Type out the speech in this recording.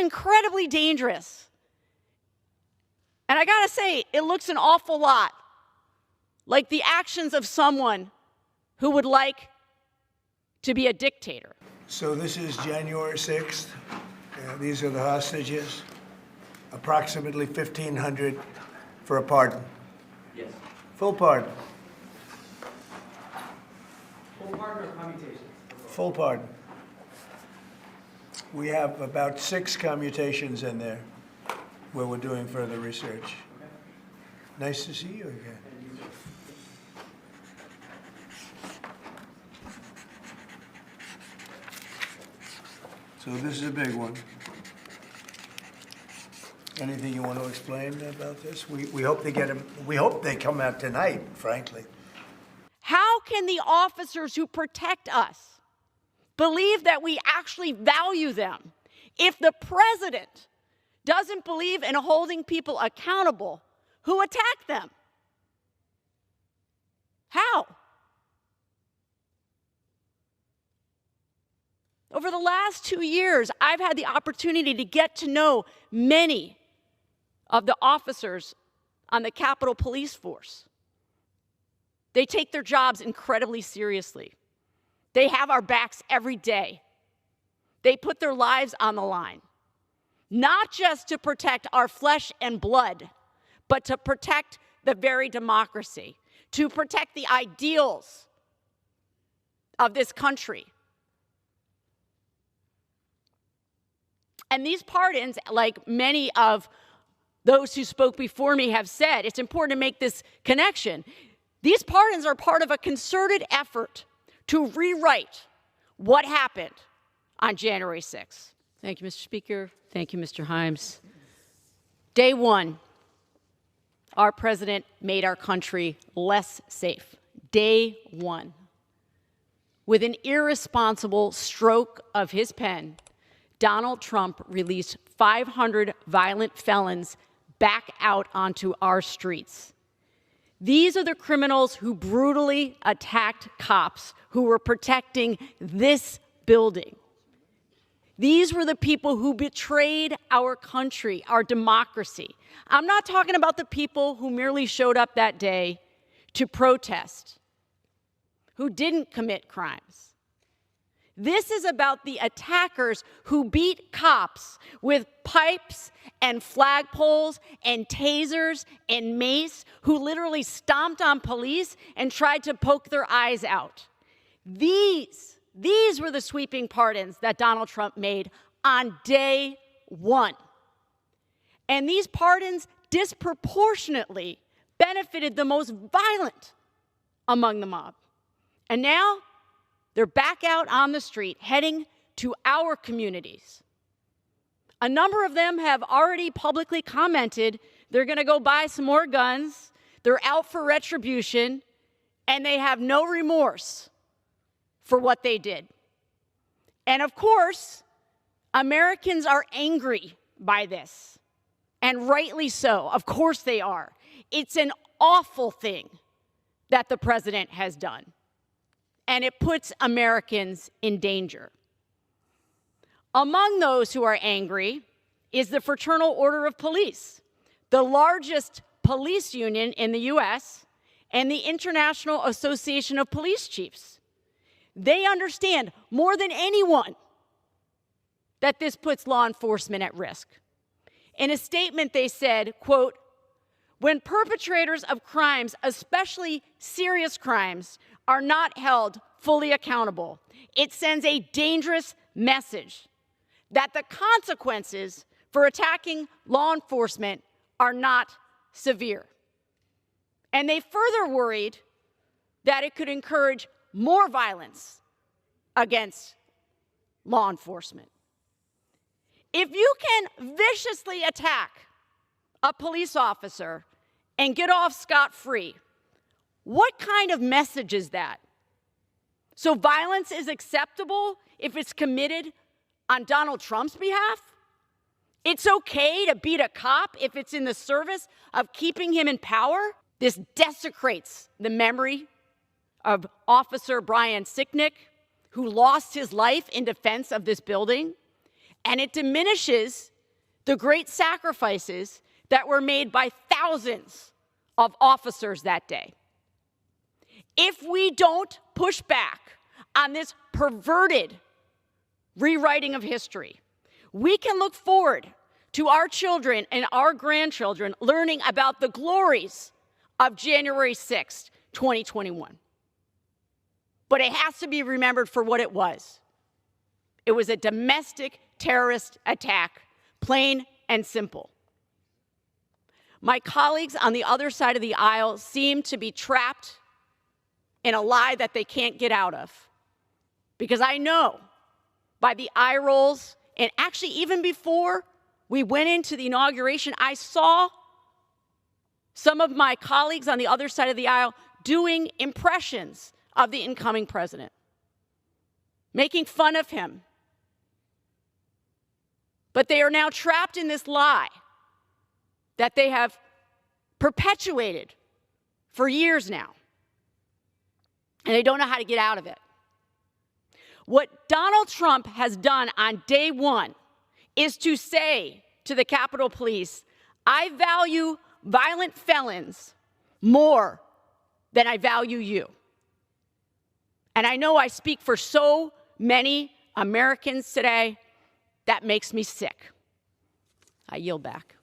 incredibly dangerous. And I gotta say, it looks an awful lot like the actions of someone who would like to be a dictator. So this is January 6th. These are the hostages. Approximately 1,500 for a pardon. Yes. Full pardon. Full pardon or commutations? Full pardon. We have about 6 commutations in there where we're doing further research. Okay. Nice to see you again. So this is a big one. Anything you want to explain about this? We hope they get them. We hope they come out tonight, frankly. How can the officers who protect us believe that we actually value them if the president doesn't believe in holding people accountable who attack them? How? Over the last 2 years, I've had the opportunity to get to know many of the officers on the Capitol Police Force. They take their jobs incredibly seriously. They have our backs every day. They put their lives on the line, not just to protect our flesh and blood, but to protect the very democracy, to protect the ideals of this country. And these pardons, like many of those who spoke before me have said, it's important to make this connection. These pardons are part of a concerted effort to rewrite what happened on January 6th. Thank you, Mr. Speaker. Thank you, Mr. Himes. Day one, our president made our country less safe. Day one. With an irresponsible stroke of his pen, Donald Trump released 500 violent felons back out onto our streets. These are the criminals who brutally attacked cops who were protecting this building. These were the people who betrayed our country, our democracy. I'm not talking about the people who merely showed up that day to protest, who didn't commit crimes. This is about the attackers who beat cops with pipes and flagpoles and tasers and mace, who literally stomped on police and tried to poke their eyes out. These were the sweeping pardons that Donald Trump made on day one. And these pardons disproportionately benefited the most violent among the mob. And now, they're back out on the street, heading to our communities. A number of them have already publicly commented they're going to go buy some more guns, they're out for retribution, and they have no remorse for what they did. And of course, Americans are angry by this, and rightly so. Of course they are. It's an awful thing that the president has done. And it puts Americans in danger. Among those who are angry is the Fraternal Order of Police, the largest police union in the U.S., and the International Association of Police Chiefs. They understand more than anyone that this puts law enforcement at risk. In a statement, they said, quote, "When perpetrators of crimes, especially serious crimes, are not held fully accountable, it sends a dangerous message that the consequences for attacking law enforcement are not severe." And they further worried that it could encourage more violence against law enforcement. If you can viciously attack a police officer and get off scot-free, what kind of message is that? So violence is acceptable if it's committed on Donald Trump's behalf? It's okay to beat a cop if it's in the service of keeping him in power? This desecrates the memory of Officer Brian Sicknick, who lost his life in defense of this building, and it diminishes the great sacrifices that were made by thousands of officers that day. If we don't push back on this perverted rewriting of history, we can look forward to our children and our grandchildren learning about the glories of January 6th, 2021. But it has to be remembered for what it was. It was a domestic terrorist attack, plain and simple. My colleagues on the other side of the aisle seem to be trapped in a lie that they can't get out of. Because I know by the eye rolls, and actually even before we went into the inauguration, I saw some of my colleagues on the other side of the aisle doing impressions of the incoming president, making fun of him. But they are now trapped in this lie that they have perpetuated for years now, and they don't know how to get out of it. What Donald Trump has done on day one is to say to the Capitol Police, I value violent felons more than I value you. And I know I speak for so many Americans today, that makes me sick. I yield back.